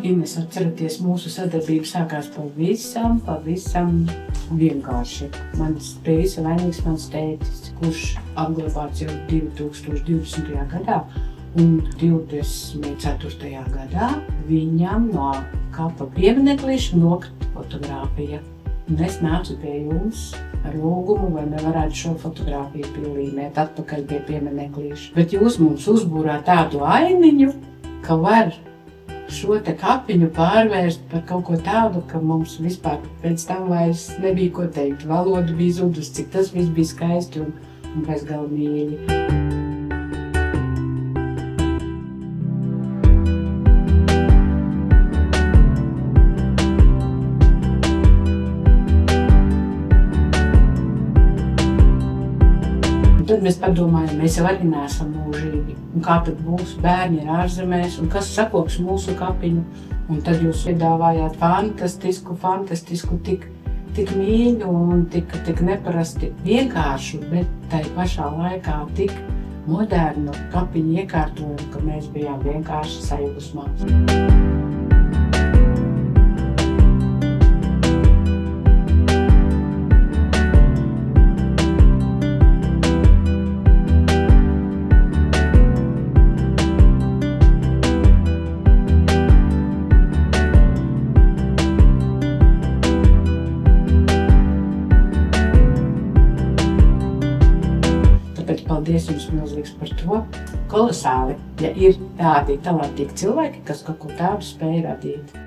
Ines, atceraties, mūsu sadarbība sākās pavisam vienkārši. Pie visa vainīgs mans tētis, kurš apglabāts jau 2020. gadā, un 24. gadā viņam no kapa piemineklīša nokrita fotogrāfija. Un es nācu pie jums ar lūgumu, vai nevarētu šo fotogrāfiju pielīmēt atpakaļ pie piemineklīša. Bet jūs mums uzbūrāt tādu ainiņu, ka var šo te kapiņu pārvērst par kaut ko tādu, ka mums vispār pēc tam vairs nebija ko teikt. Valoda bija zudus, cik tas viss bija skaisti un bezgalīgi mīļi. Tad mēs padomājam, mēs jau arī neesam mūžīgi. Un kā tad mūsu bērni ir ārzemēs, un kas sakops mūsu kapiņu. Un tad jūs piedāvājāt fantastisku, tik mīļu un tik neparasti vienkāršu, bet tai pašā laikā tik modernu kapiņu iekārtojumu, ka mēs bijām vienkārši sajūsmā. Paldies jums milzīgs par to. Kolosāli, ja ir tādi talantīgi cilvēki, kas kaut ko tādu spēj radīt.